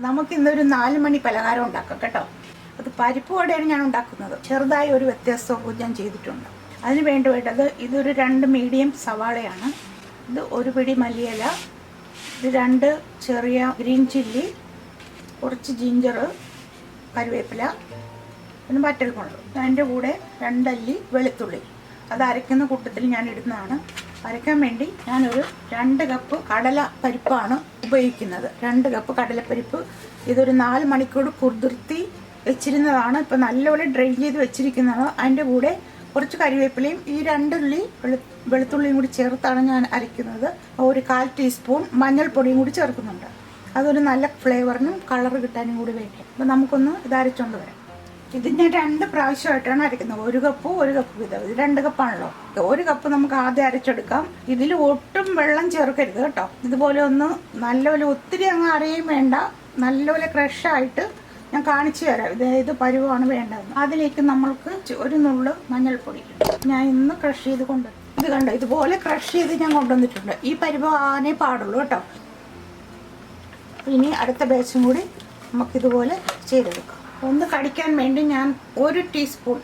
നമുക്കിന്നൊരു 4 മണി പലഹാരം ഉണ്ടാക്കാം കേട്ടോ. അത് പരിപ്പ് വടയാണ് ഞാൻ ഉണ്ടാക്കുന്നത്. ചെറുതായി ഒരു വ്യത്യാസവും ഞാൻ ചെയ്തിട്ടുണ്ട്. അതിന് വേണ്ടത് ഇതൊരു 2 മീഡിയം സവാളയാണ്, ഇത് 1 പിടി മല്ലിയില, ഇത് 2 ചെറിയ ഗ്രീൻ ചില്ലി, കുറച്ച് ജിഞ്ചർ, കറിവേപ്പില, പിന്നെ വറ്റൽമുളക്. അതിൻ്റെ കൂടെ 2 അല്ലി വെളുത്തുള്ളി. അത് അരയ്ക്കുന്ന കൂട്ടത്തിൽ ഞാൻ ഇടുന്നതാണ്. അരയ്ക്കാൻ വേണ്ടി ഞാനൊരു 2 കപ്പ് കടല പരിപ്പാണ് ഉപയോഗിക്കുന്നത്. 2 കപ്പ് കടലപ്പരിപ്പ്. ഇതൊരു 4 മണിക്കൂർ കുതിർത്തി വെച്ചിരുന്നതാണ്. ഇപ്പം നല്ലപോലെ ഡ്രെയിൻ ചെയ്ത് വെച്ചിരിക്കുന്നതാണ്. അതിൻ്റെ കൂടെ കുറച്ച് കറിവേപ്പിലയും ഈ 2 ഉള്ളി വെളുത്തുള്ളിയും കൂടി ചേർത്താണ് ഞാൻ അരയ്ക്കുന്നത്. ഒരു 1/4 ടീസ്പൂൺ മഞ്ഞൾപ്പൊടിയും കൂടി ചേർക്കുന്നുണ്ട്. അതൊരു നല്ല ഫ്ലേവറിനും കളർ കിട്ടാനും കൂടി വേണ്ടി. അപ്പം നമുക്കൊന്ന് ഇത് അരച്ചുകൊണ്ട് വരാം. ഇത് ഞാൻ 2 പ്രാവശ്യമായിട്ടാണ് അരയ്ക്കുന്നത്. 1 കപ്പ് 1 കപ്പ് വീതം. ഇത് 2 കപ്പാണല്ലോ. 1 കപ്പ് നമുക്ക് ആദ്യം അരച്ചെടുക്കാം. ഇതിൽ ഒട്ടും വെള്ളം ചേർക്കരുത് കേട്ടോ. ഇതുപോലെ ഒന്ന് നല്ലപോലെ, ഒത്തിരി അങ്ങ് അരയും വേണ്ട, നല്ലപോലെ ക്രഷായിട്ട് ഞാൻ കാണിച്ചു തരാം. ഇത് പരുവാണ് വേണ്ടത്. അതിലേക്ക് നമ്മൾക്ക് ഒരു നുള്ള് മഞ്ഞൾപ്പൊടി ഞാൻ ഇന്ന് ക്രഷ് ചെയ്ത് ഇത് കണ്ടോ, ഇതുപോലെ ക്രഷ് ചെയ്ത് ഞാൻ കൊണ്ടുവന്നിട്ടുണ്ട്. ഈ പരുവ് ആനേ പാടുള്ളൂ കേട്ടോ. ഇനി അടുത്ത ബാച്ചും കൂടി നമുക്കിതുപോലെ ചെയ്തെടുക്കാം. ഒന്ന് കടിക്കാൻ വേണ്ടി ഞാൻ 1 ടീസ്പൂൺ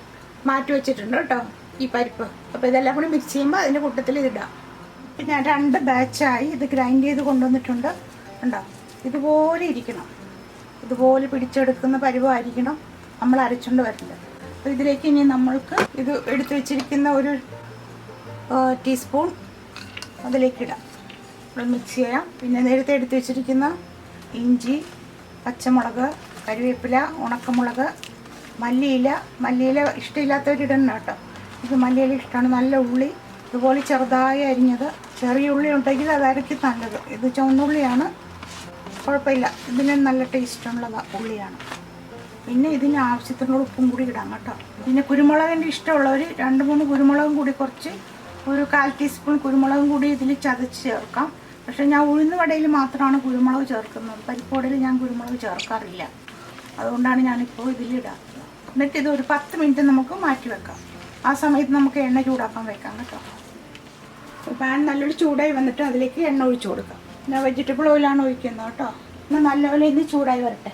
മാറ്റി വെച്ചിട്ടുണ്ട് കേട്ടോ ഈ പരിപ്പ്. അപ്പോൾ ഇതെല്ലാം കൂടി മിക്സ് ചെയ്യുമ്പോൾ അതിൻ്റെ കൂട്ടത്തിൽ ഇതിടാം. പിന്നെ ഞാൻ 2 ബാച്ചായി ഇത് ഗ്രൈൻഡ് ചെയ്ത് കൊണ്ടുവന്നിട്ടുണ്ട്. ഉണ്ടോ, ഇതുപോലെ ഇരിക്കണം, ഇതുപോലെ പിടിച്ചെടുക്കുന്ന പരിവായിരിക്കണം നമ്മൾ അരച്ചുകൊണ്ട് വരുന്നത്. അപ്പോൾ ഇതിലേക്ക് ഇനി നമ്മൾക്ക് ഇത് എടുത്തു വെച്ചിരിക്കുന്ന 1 ടീസ്പൂൺ അതിലേക്ക് ഇടാം. മിക്സ് ചെയ്യാം. പിന്നെ നേരത്തെ എടുത്തു വെച്ചിരിക്കുന്ന ഇഞ്ചി, പച്ചമുളക്, കറിവേപ്പില, ഉണക്കമുളക്, മല്ലിയില ഇഷ്ടമില്ലാത്തവരിടണം കേട്ടോ. ഇത് മല്ലിയില ഇഷ്ടമാണ്. നല്ല ഉള്ളി ഇതുപോലെ ചെറുതായി അരിഞ്ഞത്. ചെറിയ ഉള്ളി ഉണ്ടെങ്കിൽ അതായിരിക്കും നല്ലത്. ഇത് ചുവന്നുള്ളിയാണ്, കുഴപ്പമില്ല. ഇതിന് നല്ല ടേസ്റ്റുള്ള ഉള്ളിയാണ്. പിന്നെ ഇതിന് ആവശ്യത്തിനുള്ള ഉപ്പും കൂടി ഇടാം കേട്ടോ. പിന്നെ കുരുമുളകിൻ്റെ ഇഷ്ടമുള്ളവർ 2-3 കുരുമുളകും കൂടി, കുറച്ച് ഒരു 1/4 ടീസ്പൂൺ കുരുമുളകും കൂടി ഇതിൽ ചതച്ച് ചേർക്കാം. പക്ഷേ ഞാൻ ഉഴുന്ന് വടയിൽ മാത്രമാണ് കുരുമുളക് ചേർക്കുന്നത്. പരിപ്പ് വടയിൽ ഞാൻ കുരുമുളക് ചേർക്കാറില്ല. അതുകൊണ്ടാണ് ഞാനിപ്പോൾ ഇതിലിടാത്തത്. എന്നിട്ട് ഇത് ഒരു 10 മിനിറ്റ് നമുക്ക് മാറ്റി വെക്കാം. ആ സമയത്ത് നമുക്ക് എണ്ണ ചൂടാക്കാൻ വെക്കാം കേട്ടോ. പാൻ നല്ലൊരു ചൂടായി വന്നിട്ട് അതിലേക്ക് എണ്ണ ഒഴിച്ചു കൊടുക്കാം. ഞാൻ വെജിറ്റബിൾ ഓയിലാണ് ഒഴിക്കുന്നത് കേട്ടോ. എന്നാൽ നല്ലപോലെ ഇന്ന് ചൂടായി വരട്ടെ.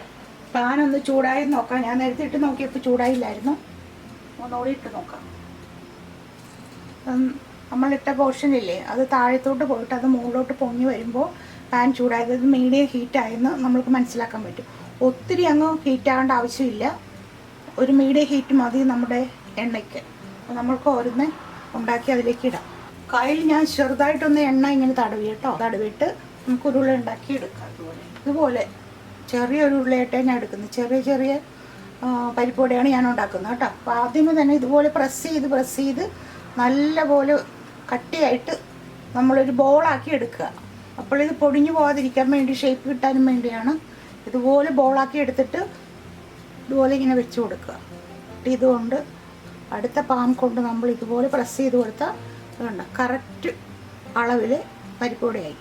പാൻ ഒന്ന് ചൂടായി നോക്കാം. ഞാൻ നേരത്തെ ഇട്ട് നോക്കിയപ്പോൾ ചൂടായില്ലായിരുന്നു. ഒന്നുകൂടി ഇട്ട് നോക്കാം. നമ്മളിട്ട പോർഷനില്ലേ, അത് താഴത്തോട്ട് പോയിട്ട് അത് മുകളിലോട്ട് പൊങ്ങി വരുമ്പോൾ പാൻ ചൂടായത് മീഡിയം ഹീറ്റായെന്ന് നമ്മൾക്ക് മനസ്സിലാക്കാൻ പറ്റും. ഒത്തിരി അങ്ങ് ഹീറ്റാകേണ്ട ആവശ്യമില്ല. ഒരു മീഡിയം ഹീറ്റ് മതി നമ്മുടെ എണ്ണയ്ക്ക്. അപ്പോൾ നമ്മൾക്ക് ഓരോന്ന് ഉണ്ടാക്കി അതിലേക്ക് ഇടാം. കയ്യിൽ ഞാൻ ചെറുതായിട്ടൊന്ന് എണ്ണ ഇങ്ങനെ തടവി കേട്ടോ. തടവിട്ട് നമുക്ക് ഉരുള ഉണ്ടാക്കി എടുക്കാം. ഇതുപോലെ ചെറിയൊരു ഉരുളയായിട്ടേ ഞാൻ എടുക്കുന്നത്. ചെറിയ പരിപ്പോടെയാണ് ഞാൻ ഉണ്ടാക്കുന്നത് കേട്ടോ. അപ്പോൾ ആദ്യമേ തന്നെ ഇതുപോലെ പ്രസ് ചെയ്ത് നല്ലപോലെ കട്ടിയായിട്ട് നമ്മളൊരു ബോളാക്കി എടുക്കുക. അപ്പോൾ ഇത് പൊടിഞ്ഞു പോകാതിരിക്കാൻ വേണ്ടി, ഷേപ്പ് കിട്ടാനും വേണ്ടിയാണ് ഇതുപോലെ ബോളാക്കി എടുത്തിട്ട് ഇതുപോലെ ഇങ്ങനെ വെച്ച് കൊടുക്കുക. ഇതുകൊണ്ട് അടുത്ത പാം കൊണ്ട് നമ്മൾ ഇതുപോലെ പ്രസ് ചെയ്ത് കൊടുത്താൽ അതുകൊണ്ട് കറക്റ്റ് അളവിൽ പരിപ്പോടെയായി.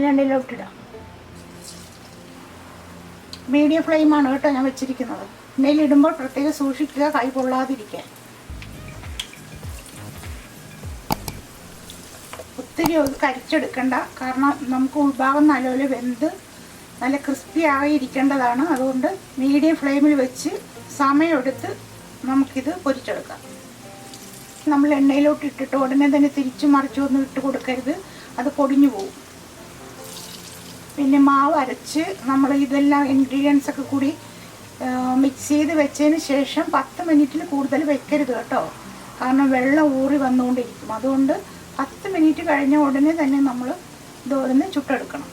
രണ്ടിലോട്ടിടാം. മീഡിയം ഫ്ലെയിമാണ് കേട്ടോ ഞാൻ വെച്ചിരിക്കുന്നത്. എണ്ണയിലിടുമ്പോൾ പ്രത്യേകം സൂക്ഷിക്കുക, കൈ പൊള്ളാതിരിക്കാൻ. ഒത്തിരി കരിച്ചെടുക്കണ്ട, കാരണം നമുക്ക് ഉൾഭാഗം നല്ലപോലെ വെന്ത് നല്ല ക്രിസ്പി ആയി ഇരിക്കേണ്ടതാണ്. അതുകൊണ്ട് മീഡിയം ഫ്ലെയിമിൽ വെച്ച് സമയമെടുത്ത് നമുക്കിത് പൊരിച്ചെടുക്കാം. നമ്മൾ എണ്ണയിലോട്ട് ഇട്ടിട്ട് ഉടനെ തന്നെ തിരിച്ചു മറിച്ചൊന്നും ഇട്ട് കൊടുക്കരുത്, അത് പൊടിഞ്ഞു പോകും. പിന്നെ മാവ് അരച്ച് നമ്മൾ ഇതെല്ലാം ഇൻഗ്രീഡിയൻസ് ഒക്കെ കൂടി മിക്സ് ചെയ്ത് വെച്ചതിന് ശേഷം 10 മിനിറ്റിൽ കൂടുതൽ വെക്കരുത് കേട്ടോ. കാരണം വെള്ളം ഊറി വന്നുകൊണ്ടിരിക്കും. അതുകൊണ്ട് 10 മിനിറ്റ് കഴിഞ്ഞ ഉടനെ തന്നെ നമ്മൾ ഇതോടൊന്ന് ചുട്ടെടുക്കണം.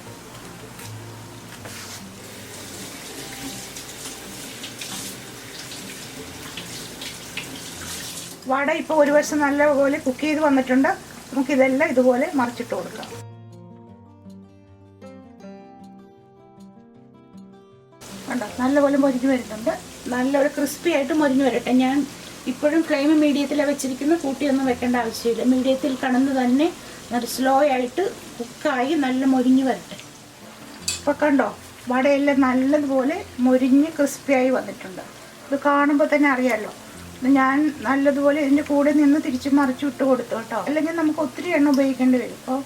വട ഇപ്പോൾ ഒരു വശം നല്ലപോലെ കുക്ക് ചെയ്ത് വന്നിട്ടുണ്ട്. നമുക്കിതെല്ലാം ഇതുപോലെ മറിച്ചിട്ട് കൊടുക്കാം. കണ്ടോ, നല്ലപോലെ മൊരിഞ്ഞ് വരുന്നുണ്ട്. നല്ലൊരു ക്രിസ്പി ആയിട്ട് മൊരിഞ്ഞ് വരട്ടെ. ഞാൻ ഇപ്പോഴും ഫ്ലെയിം മീഡിയത്തിലാണ് വെച്ചിരിക്കുന്നത്. കൂട്ടിയൊന്നും വെക്കേണ്ട ആവശ്യമില്ല. മീഡിയത്തിൽ കടന്ന് തന്നെ നല്ല സ്ലോ ആയിട്ട് കുക്കായി നല്ല മൊരിഞ്ഞ് വരട്ടെ. ഇപ്പോൾ കണ്ടോ, വടയെല്ലാം നല്ലതുപോലെ മൊരിഞ്ഞ് ക്രിസ്പിയായി വന്നിട്ടുണ്ട്. ഇത് കാണുമ്പോൾ തന്നെ അറിയാമല്ലോ. ഞാൻ നല്ലതുപോലെ ഇതിൻ്റെ കൂടെ നിന്ന് തിരിച്ച് മറിച്ച് ഇട്ട് കൊടുത്തു കേട്ടോ. അല്ലെങ്കിൽ നമുക്ക് ഒത്തിരി എണ്ണ ഉപയോഗിക്കേണ്ടി വരും. അപ്പോൾ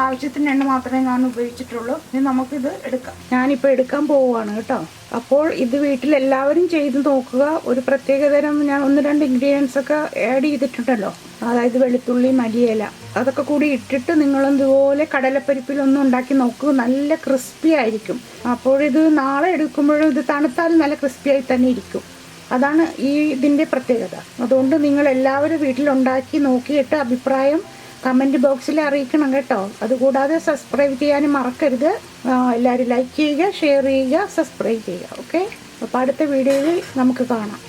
ആവശ്യത്തിന് എണ്ണ മാത്രമേ ഞാൻ ഉപയോഗിച്ചിട്ടുള്ളൂ. ഇനി നമുക്കിത് എടുക്കാം. ഞാനിപ്പോൾ എടുക്കാൻ പോവുകയാണ് കേട്ടോ. അപ്പോൾ ഇത് വീട്ടിൽ എല്ലാവരും ചെയ്ത് നോക്കുക. ഒരു പ്രത്യേകതരം ഞാൻ 1-2 ഇൻഗ്രീഡിയൻസ് ഒക്കെ ആഡ് ചെയ്തിട്ടുണ്ടല്ലോ, അതായത് വെളുത്തുള്ളി, മല്ലിയില, അതൊക്കെ കൂടി ഇട്ടിട്ട് നിങ്ങളിതുപോലെ കടലപ്പരിപ്പിലൊന്നും ഉണ്ടാക്കി നോക്കൂ. നല്ല ക്രിസ്പി ആയിരിക്കും. അപ്പോഴിത് നാളെ എടുക്കുമ്പോഴും ഇത് തണുത്താലും നല്ല ക്രിസ്പിയായി തന്നെ ഇരിക്കും. അതാണ് ഇതിൻ്റെ പ്രത്യേകത. അതുകൊണ്ട് നിങ്ങൾ എല്ലാവരും വീട്ടിലുണ്ടാക്കി നോക്കിയിട്ട് അഭിപ്രായം കമൻറ്റ് ബോക്സിൽ അറിയിക്കണം കേട്ടോ. അതുകൂടാതെ സബ്സ്ക്രൈബ് ചെയ്യാനും മറക്കരുത്. എല്ലാവരും ലൈക്ക് ചെയ്യുക, ഷെയർ ചെയ്യുക, സബ്സ്ക്രൈബ് ചെയ്യുക. ഓക്കെ, അപ്പോൾ അടുത്ത വീഡിയോയിൽ നമുക്ക് കാണാം.